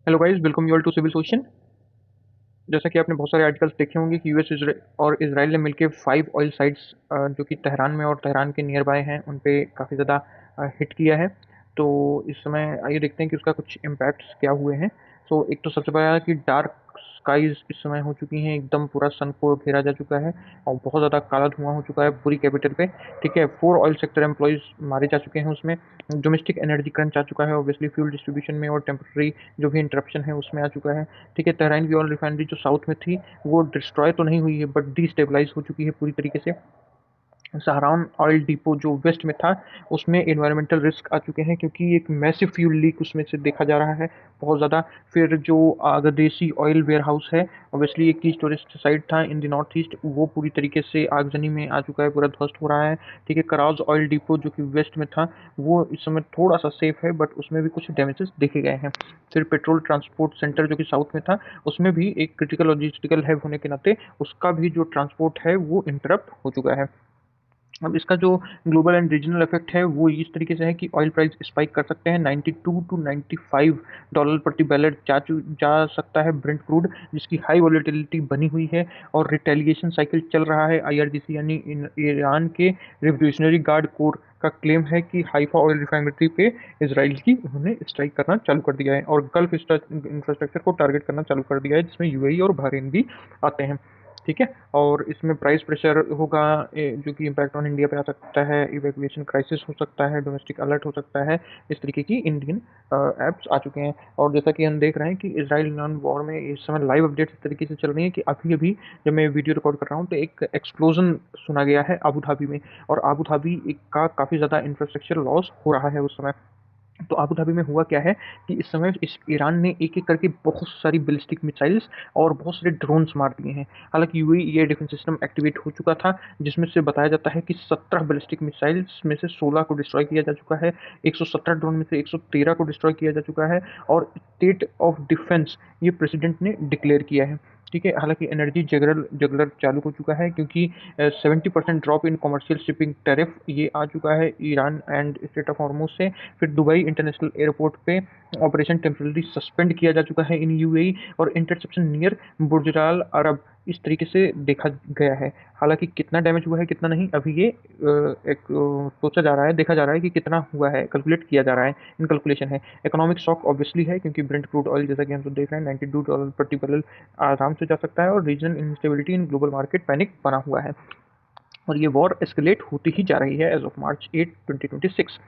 Hello guys, welcome you all to civil solution. जैसा कि आपने बहुत सारे आर्टिकल्स देखे होंगे कि यूएस और इसराइल ने मिलकर 5 ऑयल साइट्स जो कि तेहरान में और तेहरान के नियर बाय हैं उन पे काफ़ी ज़्यादा हिट किया है। तो इस समय आइए देखते हैं कि उसका कुछ इम्पैक्ट्स क्या हुए हैं। सो एक तो सबसे बड़ा कि डार्क स्काईज इस समय हो चुकी हैं, एकदम पूरा सन को घेरा जा चुका है और बहुत ज़्यादा काला धुआं हो चुका है पूरी कैपिटल पे। ठीक है, 4 ऑयल सेक्टर एम्प्लॉयज़ मारे जा चुके हैं उसमें। डोमेस्टिक एनर्जी क्रंच आ चुका है ऑब्वियसली फ्यूल डिस्ट्रीब्यूशन में, और टेम्पररी जो भी इंटरप्शन है उसमें आ चुका है। ठीक है, तेहरान की ऑयल रिफाइनरी जो साउथ में थी वो डिस्ट्रॉय तो नहीं हुई है बट डिस्टेबलाइज हो चुकी है पूरी तरीके से। सहारान ऑयल डिपो जो वेस्ट में था उसमें एनवायरमेंटल रिस्क आ चुके हैं क्योंकि एक मैसिव फ्यूल लीक उसमें से देखा जा रहा है बहुत ज़्यादा। फिर जो अगरदेसी ऑयल वेयर हाउस है, ऑब्वियसली एक की स्टोरेज साइट था इन द नॉर्थ ईस्ट, वो पूरी तरीके से आगजनी में आ चुका है, पूरा ध्वस्त हो रहा है। ठीक है, कराज ऑयल डिपो जो कि वेस्ट में था वो इस समय थोड़ा सा सेफ है बट उसमें भी कुछ डैमेजेस देखे गए हैं। फिर पेट्रोल ट्रांसपोर्ट सेंटर जो कि साउथ में था उसमें भी एक क्रिटिकल लॉजिस्टिकल है होने के नाते उसका भी जो ट्रांसपोर्ट है वो इंटरप्ट हो चुका है। अब इसका जो ग्लोबल एंड रीजनल इफेक्ट है वो इस तरीके से है कि ऑयल प्राइस स्पाइक कर सकते हैं 92 टू 95 डॉलर प्रति बैरल जा सकता है ब्रेंट क्रूड, जिसकी हाई वॉलेटिलिटी बनी हुई है। और रिटेलिएशन साइकिल चल रहा है। आईआरजीसी यानी ईरान के रिवोल्यूशनरी गार्ड कोर का क्लेम है कि हाइफा ऑयल रिफाइनरी पे इसराइल की उन्होंने स्ट्राइक करना चालू कर दिया है और गल्फ इंफ्रास्ट्रक्चर को टारगेट करना चालू कर दिया है, जिसमें यूएई और बहरीन भी आते हैं। ठीक है, और इसमें प्राइस प्रेशर होगा जो कि इम्पैक्ट ऑन इंडिया पे आ सकता है, इवैक्यूएशन क्राइसिस हो सकता है, डोमेस्टिक अलर्ट हो सकता है। इस तरीके की इंडियन एप्स आ चुके हैं। और जैसा कि हम देख रहे हैं कि इसराइल ईरान वॉर में इस समय लाइव अपडेट्स इस तरीके से चल रही हैं कि अभी अभी जब मैं वीडियो रिकॉर्ड कर रहा हूँ तो एक एक्सप्लोजन सुना गया है अबू धाबी में, और अबू धाबी का काफ़ी ज़्यादा इंफ्रास्ट्रक्चर लॉस हो रहा है उस समय। तो अबू धाबी में हुआ क्या है कि इस समय इस ईरान ने एक-एक करके बहुत सारी बैलिस्टिक मिसाइल्स और बहुत सारे ड्रोन्स मार दिए हैं। हालाँकि UAE air defence system activate हो चुका था, जिसमें से बताया जाता है कि 17 बैलिस्टिक मिसाइल्स में से 16 को डिस्ट्रॉय किया जा चुका है, 117 ड्रोन में से 113 को डिस्ट्रॉय किया जा चुका है, और स्टेट ऑफ डिफेंस ये प्रेसिडेंट ने डिक्लेयर किया है। ठीक है, हालाँकि एनर्जी जगलर चालू हो चुका है क्योंकि 70% drop in commercial shipping tariff ये आ चुका है Iran and state of Hormuz से। फिर दुबई इंटरनेशनल एयरपोर्ट पे ऑपरेशन टेम्पररी सस्पेंड किया जा चुका है इन यूएई, और इंटरसेप्शन नियर बुर्ज अल अरब इस तरीके से देखा गया है। हालांकि कितना डैमेज हुआ है कितना नहीं अभी ये सोचा जा रहा है, देखा जा रहा है कि कितना हुआ है, कैलकुलेट किया जा रहा है, इन कैलकुलेशन है। इकोनॉमिक शॉक ऑब्वियसली है क्योंकि ब्रेंट क्रूड ऑयल जैसा कि हम सब देख रहे हैं 92 डॉलर प्रति बैरल आराम से जा सकता है, और regional instability in global market panic बना हुआ है, और ये वॉर एस्केलेट होती ही जा रही है एज ऑफ मार्च 8 2026।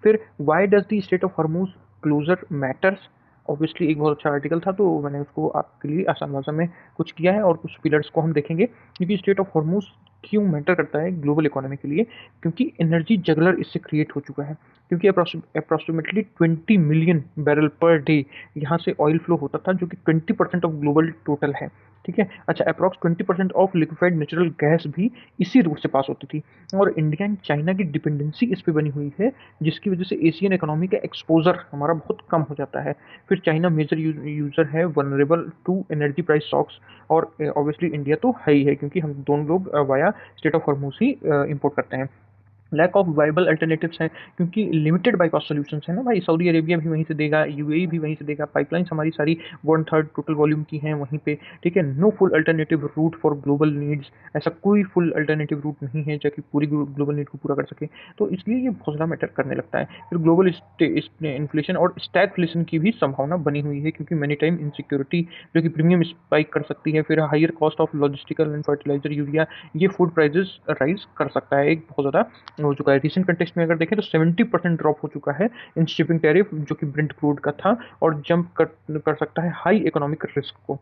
फिर why does the state of Hormuz closure matters, obviously एक बहुत अच्छा आर्टिकल था तो मैंने उसको आपके लिए आसान भाषा में कुछ किया है, और कुछ पिलर्स को हम देखेंगे क्योंकि स्टेट ऑफ हॉर्मुज क्यों मैटर करता है ग्लोबल इकोनॉमी के लिए। क्योंकि एनर्जी जगलर इससे क्रिएट हो चुका है, क्योंकि approximately 20 million barrel per day यहाँ से ऑयल फ्लो होता था जो कि 20% ऑफ ग्लोबल टोटल है। ठीक है, अच्छा, approx 20% of liquefied natural gas भी इसी रूट से पास होती थी, और इंडिया एंड चाइना की डिपेंडेंसी इस पे बनी हुई है, जिसकी वजह से एशियन इकोनॉमी का एक्सपोजर हमारा बहुत कम हो जाता है। फिर चाइना मेजर यूजर है, vulnerable to energy price shocks, और ऑब्वियसली इंडिया तो है ही है क्योंकि हम दोनों लोग वाया स्टेट ऑफ हॉर्मुज ही इंपोर्ट करते हैं। लैक ऑफ वाइबल अल्टरनेटिव्स हैं क्योंकि लिमिटेड बाईपास सॉल्यूशंस है ना भाई, सऊदी अरेबिया भी वहीं से देगा, यूएई भी वहीं से देगा, पाइपलाइंस हमारी सारी 1/3 टोटल वॉल्यूम की हैं वहीं पे। ठीक है, no full alternative route for global needs, ऐसा कोई फुल अल्टरनेटिव रूट नहीं है जो कि पूरी ग्लोबल नीड को पूरा कर सके। तो इसलिए ये बहुत ज़्यादा मैटर करने लगता है। फिर ग्लोबल इन्फ्लेशन और स्टैगफ्लेशन की भी संभावना बनी हुई है क्योंकि मैनी टाइम इनसिक्योरिटी जो कि प्रीमियम स्पाइक कर सकती है। फिर higher cost of logistical and fertilizer urea, ये फूड प्राइजेस राइज कर सकता है एक बहुत ज़्यादा हो चुका है। रिसेंट कंटेक्स्ट में अगर देखें तो 70% ड्रॉप हो चुका है इन शिपिंग टैरिफ जो कि ब्रेंट क्रूड का था, और जंप कर सकता है हाई इकोनॉमिक रिस्क को,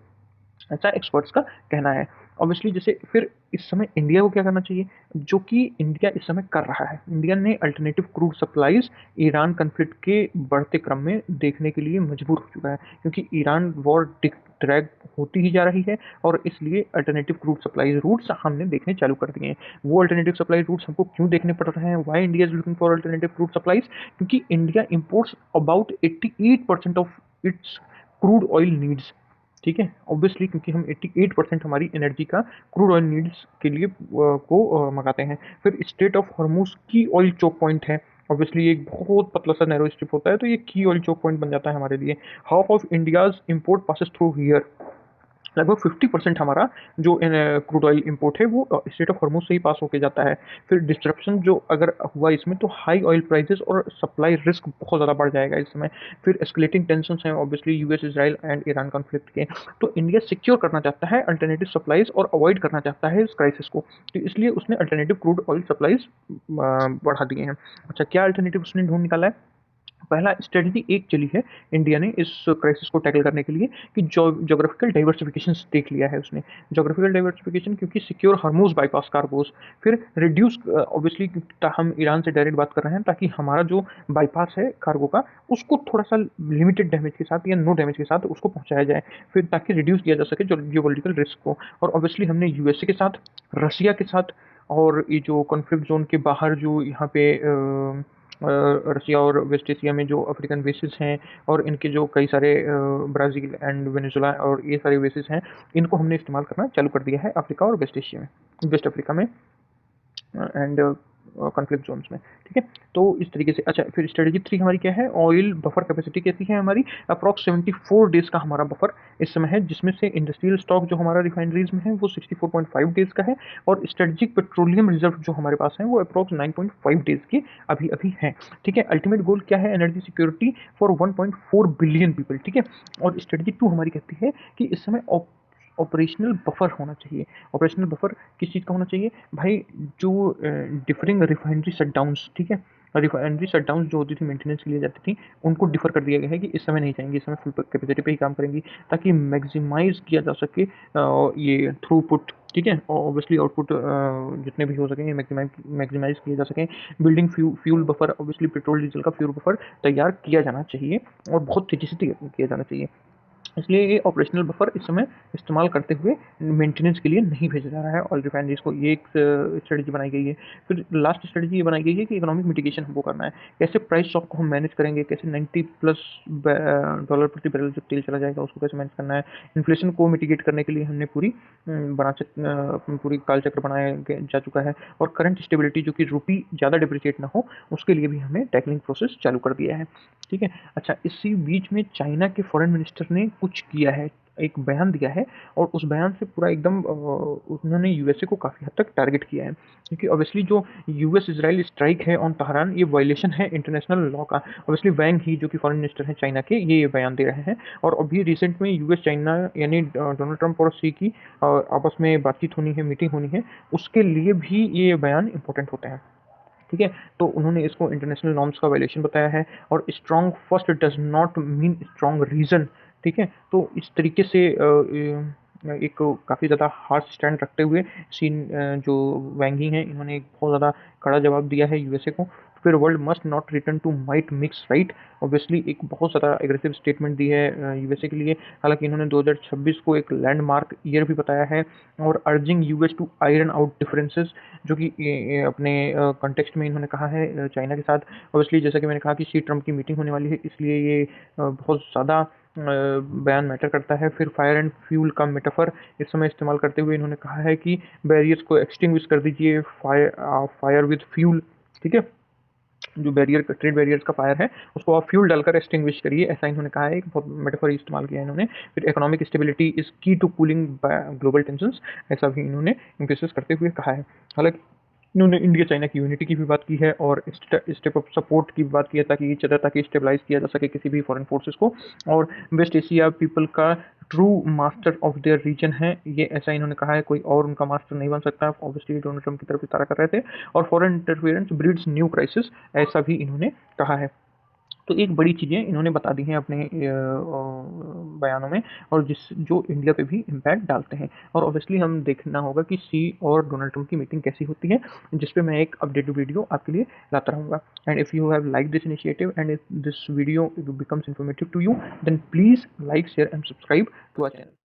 ऐसा एक्सपर्ट्स का कहना है। ऑब्वियसली जैसे फिर इस समय इंडिया को क्या करना चाहिए, जो कि इंडिया इस समय कर रहा है। इंडिया ने alternative crude supplies Iran conflict के बढ़ते क्रम में देखने के लिए मजबूर हो चुका है क्योंकि ईरान वॉर ड्रैग होती ही जा रही है, और इसलिए अल्टरनेटिव क्रूड सप्लाई रूट्स हमने देखने चालू कर दिए हैं। वो अल्टरनेटिव सप्लाई रूट्स हमको क्यों देखने पड़ रहे हैं, why India is looking for alternative crude supplies, क्योंकि India imports about 88% of its crude oil needs. ठीक है, ऑब्वियसली क्योंकि हम 88% हमारी एनर्जी का क्रूड ऑयल नीड्स के लिए को मंगाते हैं। फिर स्टेट ऑफ हॉर्मुज की ऑयल चोक पॉइंट है, ऑब्वियसली एक बहुत पतला सा नैरो स्ट्रिप होता है, तो ये की ऑयल चोक पॉइंट बन जाता है हमारे लिए। Half of India's import passes through here, लगभग 50% हमारा जो क्रूड ऑयल इंपोर्ट है वो स्ट्रेट ऑफ हॉर्मूज से ही पास होके जाता है। फिर डिस्ट्रप्शन जो अगर हुआ इसमें, तो हाई ऑयल प्राइसेस और सप्लाई रिस्क बहुत ज़्यादा बढ़ जाएगा इस समय। फिर एस्केलेटिंग टेंशन हैं obviously US Israel and Iran conflict के, तो इंडिया सिक्योर करना चाहता है अल्टरनेटिव सप्लाईज और अवॉइड करना चाहता है इस क्राइसिस को, तो इसलिए उसने अल्टरनेटिव क्रूड ऑयल सप्लाईज बढ़ा दिए हैं। अच्छा, क्या अल्टरनेटिव उसने ढूंढ निकाला है? पहला स्ट्रेटजी एक चली है इंडिया ने इस क्राइसिस को टैकल करने के लिए कि जोग्राफिकल डाइवर्सिफिकेशन देख लिया है उसने। जोग्राफिकल डाइवर्सिफिकेशन क्योंकि सिक्योर हरमूज बाईपास कार्गोज, फिर रिड्यूस ऑब्वियसली हम ईरान से डायरेक्ट बात कर रहे हैं ताकि हमारा जो बाईपास है कार्गो का उसको थोड़ा सा लिमिटेड डैमेज के साथ या नो डैमेज के साथ उसको पहुंचाया जाए, फिर ताकि रिड्यूस किया जा सके जो जियोपॉलिटिकल रिस्क को। और ऑब्वियसली हमने यूएसए के साथ, रसिया के साथ, और ये जो कॉन्फ्लिक्ट जोन के बाहर जो यहाँ पे रसिया और वेस्ट एशिया में जो अफ्रीकन बेसिस हैं और इनके जो कई सारे ब्राज़ील एंड वेनेजुला और ये सारे बेसिस हैं, इनको हमने इस्तेमाल करना चालू कर दिया है अफ्रीका और वेस्ट एशिया में, वेस्ट अफ्रीका में एंड कॉन्फ्लिक्ट जोन्स में। ठीक है, तो इस तरीके से। अच्छा, फिर स्ट्रेटजी 3 हमारी क्या है? ऑयल बफर कैपेसिटी कैसी है हमारी? अप्रॉक्स 74 डेज का हमारा बफर इस समय है, जिसमें से इंडस्ट्रियल स्टॉक जो हमारा रिफाइनरीज में है वो 64.5 डेज का है, और स्ट्रेटेजिक पेट्रोलियम रिजर्व जो हमारे पास है वो अप्रॉक्स 9.5 डेज के अभी अभी है। ठीक है, अल्टीमेट गोल क्या है? Energy security for 1.4 billion people. ठीक है, और स्ट्रेटजी 2 हमारी कहती है कि इस समय ऑपरेशनल बफर होना चाहिए। ऑपरेशनल बफर किस चीज़ का होना चाहिए भाई? जो डिफरिंग रिफाइनरी शटडाउन्स, ठीक है, रिफाइनरी शटडाउन जो होती थी मेंटेनेंस के लिए जाती थी, उनको डिफर कर दिया गया है कि इस समय नहीं जाएंगी, इस समय फुल कैपेसिटी पे ही काम करेंगी, ताकि मैक्सिमाइज किया जा सके ये थ्रूपुट। ठीक है, और ऑब्वियसली आउटपुट जितने भी हो सकें मैक्सिमाइज किए जा सकें। Building fuel buffer, obviously petrol diesel का फ्यूल बफर तैयार किया जाना चाहिए और बहुत तेज़ी से किया जाना चाहिए। इसलिए ये ऑपरेशनल बफर इस समय इस्तेमाल करते हुए मेंटेनेंस के लिए नहीं भेजा जा रहा है ऑयल रिफाइनरीज को, ये एक स्ट्रेटजी बनाई गई है। फिर लास्ट स्ट्रेटजी ये बनाई गई है कि इकोनॉमिक मिटिगेशन हमको करना है, कैसे प्राइस शॉक को हम मैनेज करेंगे, कैसे 90+ डॉलर प्रति बैरल जब तेल चला जाएगा उसको कैसे मैनेज करना है। इन्फ्लेशन को मिटिगेट करने के लिए हमने पूरी काल चक्र बनाया जा चुका है, और करंट स्टेबिलिटी जो कि रुपी ज़्यादा डिप्रिशिएट ना हो उसके लिए भी हमें टैकलिंग प्रोसेस चालू कर दिया है। ठीक है, अच्छा, इसी बीच में चाइना के फॉरेन मिनिस्टर ने कुछ किया है, एक बयान दिया है, और उस बयान से पूरा एकदम उन्होंने यूएसए को काफ़ी हद तक टारगेट किया है, क्योंकि ऑब्वियसली जो यूएस इजराइल स्ट्राइक है ऑन तहरान, ये वायलेशन है इंटरनेशनल लॉ का। ऑब्वियसली वैंग ही जो कि फॉरेन मिनिस्टर हैं चाइना के, ये बयान दे रहे हैं, और अभी रिसेंट में यूएस चाइना यानी डोनाल्ड ट्रंप और सी की आपस में बातचीत होनी है, मीटिंग होनी है, उसके लिए भी ये बयान इंपॉर्टेंट होते हैं। ठीक है, तो उन्होंने इसको इंटरनेशनल नॉर्म्स का वायलेशन बताया है, और strong first does not mean strong reason. ठीक है, तो इस तरीके से एक काफ़ी ज़्यादा हार्श स्टैंड रखते हुए जो वैंगी हैं, इन्होंने एक बहुत ज़्यादा कड़ा जवाब दिया है यूएसए को। फिर world must not return to might makes right, obviously एक बहुत ज़्यादा एग्रेसिव स्टेटमेंट दी है यूएसए के लिए। हालांकि इन्होंने 2026 को एक लैंडमार्क ईयर भी बताया है, और urging US to iron out differences, जो कि अपने कॉन्टेक्स्ट में इन्होंने कहा है चाइना के साथ। ऑब्वियसली जैसा कि मैंने कहा कि शी ट्रम्प की मीटिंग होने वाली है, इसलिए ये बहुत ज़्यादा बयान मैटर करता है। फिर फायर एंड फ्यूल का मेटाफर इस समय इस्तेमाल करते हुए इन्होंने कहा है कि बैरियर्स को एक्सटिंग्विश कर दीजिए, फायर विद फ्यूल। ठीक है, जो ट्रेड बैरियर्स का फायर है उसको आप फ्यूल डालकर एक्सटिंग्विश करिए, ऐसा इन्होंने कहा है। एक बहुत मेटाफर इस्तेमाल किया है इन्होंने। फिर इकोनॉमिक स्टेबिलिटी इज की टू कूलिंग ग्लोबल टेंशंस, ऐसा भी इन्होंने इम्फेसिस करते हुए कहा है। हालांकि इन्होंने इंडिया चाइना की यूनिटी की भी बात की है, और स्टेप ऑफ सपोर्ट की भी बात की है, ताकि स्टेबलाइज किया जा सके किसी भी फॉरेन फोर्सेस को, और वेस्ट एशिया पीपल का true master of their region है, ये ऐसा इन्होंने कहा है, कोई और उनका मास्टर नहीं बन सकता। ऑब्वियसली डोनाल्ड ट्रंप की तरफ इशारा कर रहे थे, और foreign interference breeds new crisis, ऐसा भी इन्होंने कहा है। तो एक बड़ी चीज़ें इन्होंने बता दी हैं अपने बयानों में, और जो इंडिया पे भी इम्पैक्ट डालते हैं। और ऑब्वियसली हम देखना होगा कि सी और डोनाल्ड ट्रंप की मीटिंग कैसी होती है, जिस पे मैं एक अपडेटेड वीडियो आपके लिए लाता रहूँगा। And if you have like this initiative and if this video becomes informative to you, then please like share and subscribe to our channel.